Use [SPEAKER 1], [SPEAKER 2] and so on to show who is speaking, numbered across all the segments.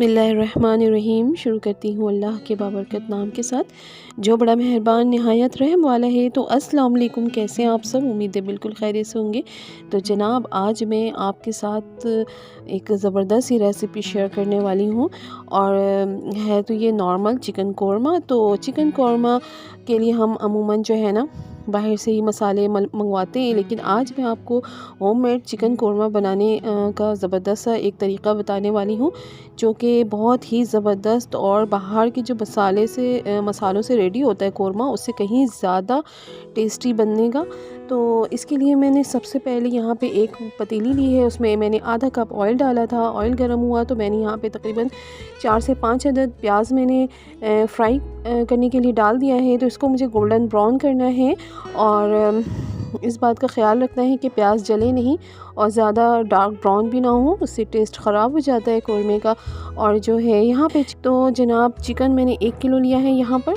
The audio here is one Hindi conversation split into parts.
[SPEAKER 1] बिस्मिल्लाहिर्रहमानिर्रहीम। शुरू करती हूँ अल्लाह के बाबरकत नाम के साथ, जो बड़ा मेहरबान नहायत रहम वाला है। तो अस्सलाम वालेकुम, कैसे हैं आप सब? उम्मीद है बिल्कुल खैरियत से होंगे। तो जनाब, आज मैं आपके साथ एक ज़बरदस्त सी रेसिपी शेयर करने वाली हूँ, और है तो ये नॉर्मल चिकन कौरमा। तो चिकन कौरमा के लिए हम अमूमन जो है ना बाहर से ही मसाले मंगवाते हैं, लेकिन आज मैं आपको होममेड चिकन कौरमा बनाने का ज़बरदस्त सा एक तरीक़ा बताने वाली हूँ, जो कि बहुत ही ज़बरदस्त और बाहर के जो मसालों से रेडी होता है कौरमा, उससे कहीं ज़्यादा टेस्टी बनेगा। तो इसके लिए मैंने सबसे पहले यहाँ पे एक पतीली ली है, उसमें मैंने आधा कप ऑयल डाला था। ऑयल गर्म हुआ तो मैंने यहाँ पे तकरीबन 4 से 5 अदद प्याज मैंने फ्राई करने के लिए डाल दिया है। तो इसको मुझे गोल्डन ब्राउन करना है, और इस बात का ख़्याल रखना है कि प्याज जले नहीं और ज़्यादा डार्क ब्राउन भी ना हो, उससे टेस्ट ख़राब हो जाता है कौरमे का। और जो है यहाँ पे तो जनाब, चिकन मैंने 1 किलो लिया है यहाँ पर।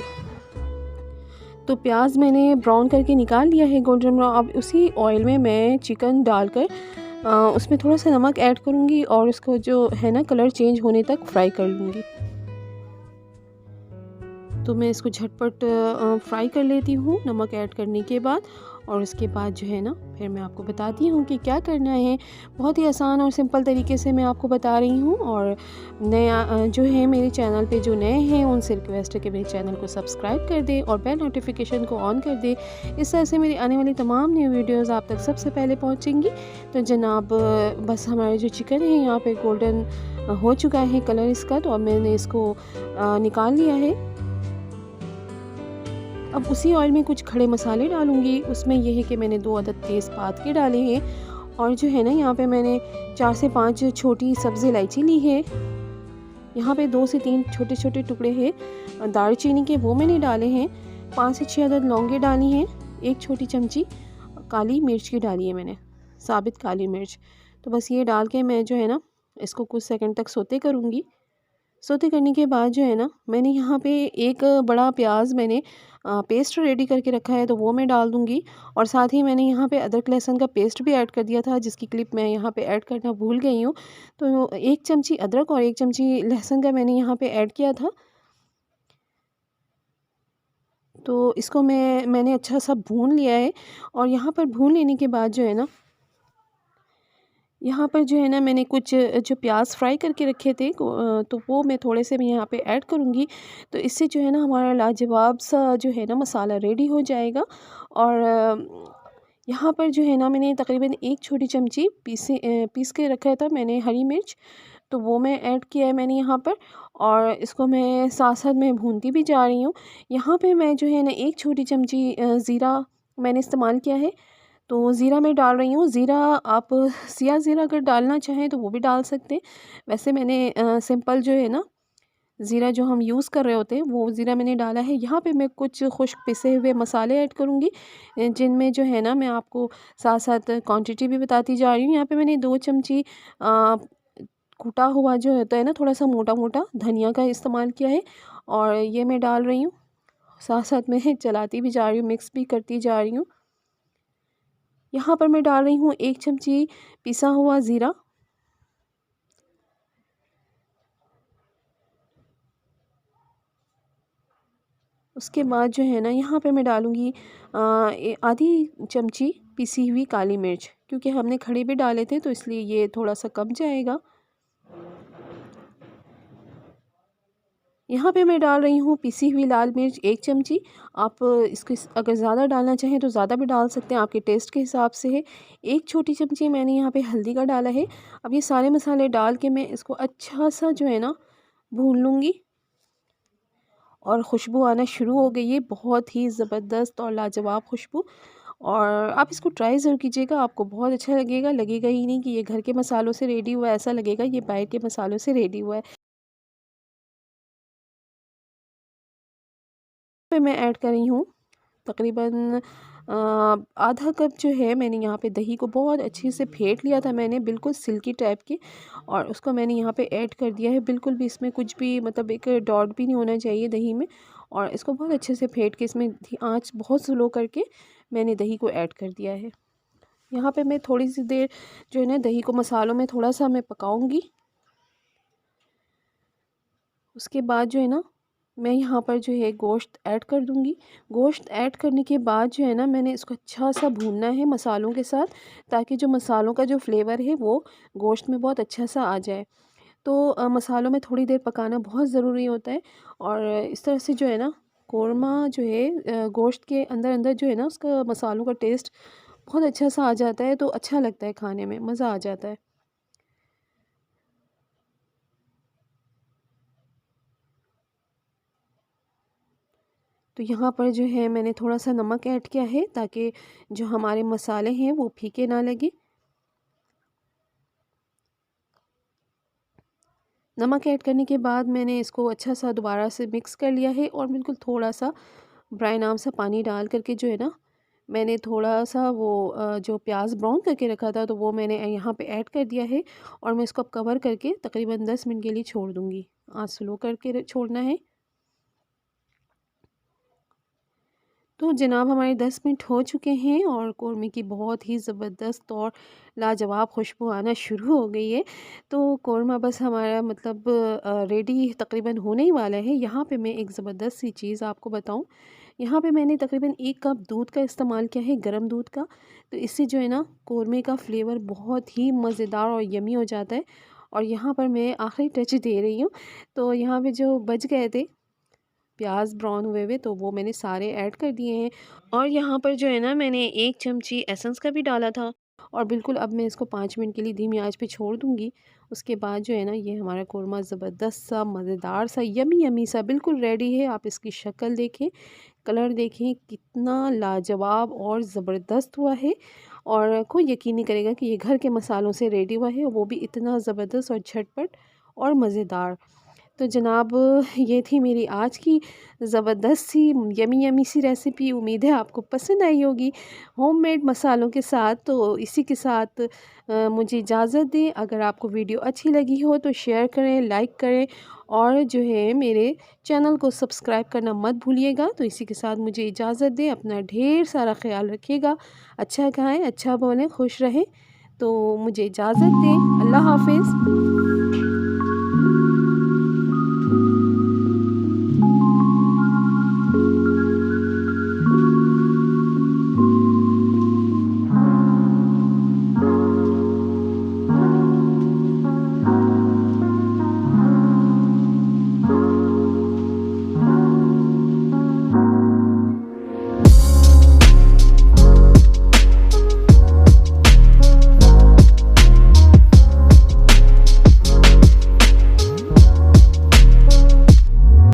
[SPEAKER 1] तो प्याज मैंने ब्राउन करके निकाल लिया है गोल्डन ब्राउन। अब उसी ऑयल में मैं चिकन डालकर उसमें थोड़ा सा नमक ऐड करूँगी, और उसको जो है ना कलर चेंज होने तक फ्राई कर लूँगी। तो मैं इसको झटपट फ्राई कर लेती हूँ नमक ऐड करने के बाद। और उसके बाद जो है ना फिर मैं आपको बताती हूँ कि क्या करना है। बहुत ही आसान और सिंपल तरीके से मैं आपको बता रही हूँ। और नया जो है मेरे चैनल पे जो नए हैं उनसे रिक्वेस्ट है कि मेरे चैनल को सब्सक्राइब कर दे और बेल नोटिफिकेशन को ऑन कर दे। इस तरह से मेरी आने वाली तमाम न्यू वीडियोज़ आप तक सबसे पहले पहुँचेंगी। तो जनाब, बस हमारे जो चिकन है यहाँ पर गोल्डन हो चुका है कलर इसका, तो अब मैंने इसको निकाल लिया है। अब उसी ऑयल में कुछ खड़े मसाले डालूंगी। उसमें यह है कि मैंने 2 अदद तेज़पात के डाले हैं, और जो है ना यहाँ पे मैंने 4 से 5 छोटी सब्ज़ी इलायची ली है। यहाँ पे 2 से 3 छोटे छोटे टुकड़े हैं दालचीनी के, वो मैंने डाले हैं। 5 से 6 अदद लौंगे डाली हैं। 1 छोटी चमची काली मिर्च की डाली है मैंने, साबित काली मिर्च। तो बस ये डाल के मैं जो है ना इसको कुछ सेकंड तक सोते करूँगी। सोते करने के बाद जो है ना मैंने यहाँ पे एक बड़ा प्याज मैंने पेस्ट रेडी करके रखा है, तो वो मैं डाल दूँगी। और साथ ही मैंने यहाँ पे अदरक लहसुन का पेस्ट भी ऐड कर दिया था, जिसकी क्लिप मैं यहाँ पे ऐड करना भूल गई हूँ। तो 1 चमची अदरक और 1 चमची लहसुन का मैंने यहाँ पे ऐड किया था। तो इसको मैंने अच्छा सा भून लिया है। और यहाँ पर भून लेने के बाद जो है ना यहाँ पर जो है ना मैंने कुछ जो प्याज फ्राई करके रखे थे तो वो मैं थोड़े से मैं यहाँ पे ऐड करूँगी। तो इससे जो है ना हमारा लाजवाब सा जो है ना मसाला रेडी हो जाएगा। और यहाँ पर जो है ना मैंने तकरीबन 1 छोटी चमची पीस के रखा था मैंने हरी मिर्च, तो वो मैं ऐड किया है मैंने यहाँ पर। और इसको मैं साथ साथ में भूनती भी जा रही हूँ। यहाँ पे मैं जो है ना 1 छोटी चमची ज़ीरा मैंने इस्तेमाल किया है, तो ज़ीरा मैं डाल रही हूँ। ज़ीरा आप सिया ज़ीरा अगर डालना चाहें तो वो भी डाल सकते हैं। वैसे मैंने सिंपल जो है ना ज़ीरा जो हम यूज़ कर रहे होते हैं वो ज़ीरा मैंने डाला है। यहाँ पे मैं कुछ खुश्क पिसे हुए मसाले ऐड करूँगी, जिनमें जो है ना मैं आपको साथ साथ क्वांटिटी भी बताती जा रही हूँ। यहाँ पे मैंने 2 चमची कूटा हुआ जो होता है ना थोड़ा सा मोटा मोटा धनिया का इस्तेमाल किया है, और ये मैं डाल रही हूँ। साथ साथ में चलाती भी जा रही हूँ, मिक्स भी करती जा रही हूँ। यहाँ पर मैं डाल रही हूँ 1 चमची पिसा हुआ ज़ीरा। उसके बाद जो है ना यहाँ पे मैं डालूँगी आधी चमची पिसी हुई काली मिर्च, क्योंकि हमने खड़े भी डाले थे तो इसलिए ये थोड़ा सा कम जाएगा। यहाँ पे मैं डाल रही हूँ पिसी हुई लाल मिर्च 1 चमची। आप इसको अगर ज़्यादा डालना चाहें तो ज़्यादा भी डाल सकते हैं, आपके टेस्ट के हिसाब से है। 1 छोटी चमची मैंने यहाँ पे हल्दी का डाला है। अब ये सारे मसाले डाल के मैं इसको अच्छा सा जो है ना भून लूँगी, और खुशबू आना शुरू हो गई है, बहुत ही ज़बरदस्त और लाजवाब खुशबू। और आप इसको ट्राई ज़रूर कीजिएगा, आपको बहुत अच्छा लगेगा। लगेगा ही नहीं कि ये घर के मसालों से रेडी हुआ है, ऐसा लगेगा ये बाहर के मसालों से रेडी हुआ है। पे मैं ऐड कर रही हूँ तकरीबन आधा कप जो है मैंने यहाँ पे दही को बहुत अच्छे से फेंट लिया था मैंने, बिल्कुल सिल्की टाइप की, और उसको मैंने यहाँ पे ऐड कर दिया है। बिल्कुल भी इसमें कुछ भी मतलब एक डॉट भी नहीं होना चाहिए दही में। और इसको बहुत अच्छे से फेंट के इसमें आँच बहुत स्लो करके मैंने दही को ऐड कर दिया है। यहाँ पे मैं थोड़ी सी देर जो है ना दही को मसालों में थोड़ा सा मैं पकाऊँगी। उसके बाद जो है ना मैं यहाँ पर जो है गोश्त ऐड कर दूँगी। गोश्त ऐड करने के बाद जो है ना मैंने इसको अच्छा सा भूनना है मसालों के साथ, ताकि जो मसालों का जो फ्लेवर है वो गोश्त में बहुत अच्छा सा आ जाए। तो मसालों में थोड़ी देर पकाना बहुत ज़रूरी होता है। और इस तरह से जो है ना कोरमा जो है गोश्त के अंदर अंदर जो है ना उसका मसालों का टेस्ट बहुत अच्छा सा आ जाता है, तो अच्छा लगता है खाने में, मज़ा आ जाता है। तो यहाँ पर जो है मैंने थोड़ा सा नमक ऐड किया है, ताकि जो हमारे मसाले हैं वो फीके ना लगे। नमक ऐड करने के बाद मैंने इसको अच्छा सा दोबारा से मिक्स कर लिया है, और बिल्कुल थोड़ा सा ब्राउन आम सा पानी डाल करके जो है ना मैंने थोड़ा सा वो जो प्याज ब्राउन करके रखा था तो वो मैंने यहाँ पे ऐड कर दिया है। और मैं इसको अब कवर करके तकरीबन 10 मिनट के लिए छोड़ दूँगी। आँच स्लो करके छोड़ना है। तो जनाब हमारे 10 मिनट हो चुके हैं और कौरमे की बहुत ही ज़बरदस्त और लाजवाब खुशबू आना शुरू हो गई है। तो कौरमा बस हमारा मतलब रेडी तकरीबन होने ही वाला है। यहाँ पे मैं एक ज़बरदस्त सी चीज़ आपको बताऊँ। यहाँ पे मैंने तकरीबन 1 कप दूध का इस्तेमाल किया है, गर्म दूध का। तो इससे जो है ना कौरमे का फ्लेवर बहुत ही मज़ेदार और यम्मी हो जाता है। और यहाँ पर मैं आखिरी टच दे रही हूँ। तो यहाँ पे जो बच गए थे प्याज ब्राउन हुए हुए, तो वो मैंने सारे ऐड कर दिए हैं। और यहाँ पर जो है ना मैंने 1 चमची एसेंस का भी डाला था। और बिल्कुल अब मैं इसको 5 मिनट के लिए धीमी आंच पे छोड़ दूँगी। उसके बाद जो है ना ये हमारा कोरमा ज़बरदस्त सा मज़ेदार सा यमी यमी सा बिल्कुल रेडी है। आप इसकी शक्ल देखें, कलर देखें, कितना लाजवाब और ज़बरदस्त हुआ है। और कोई यकीन नहीं करेगा कि ये घर के मसालों से रेडी हुआ है, वो भी इतना ज़बरदस्त और झटपट और मज़ेदार। तो जनाब ये थी मेरी आज की ज़बरदस्त सी यमी यमी सी रेसिपी। उम्मीद है आपको पसंद आई होगी होममेड मसालों के साथ। तो इसी के साथ मुझे इजाज़त दें। अगर आपको वीडियो अच्छी लगी हो तो शेयर करें, लाइक करें, और जो है मेरे चैनल को सब्सक्राइब करना मत भूलिएगा। तो इसी के साथ मुझे इजाज़त दें। अपना ढेर सारा ख्याल रखिएगा। अच्छा खाएँ, अच्छा बोलें, खुश रहें। तो मुझे इजाज़त दें। अल्लाह हाफ़िज़।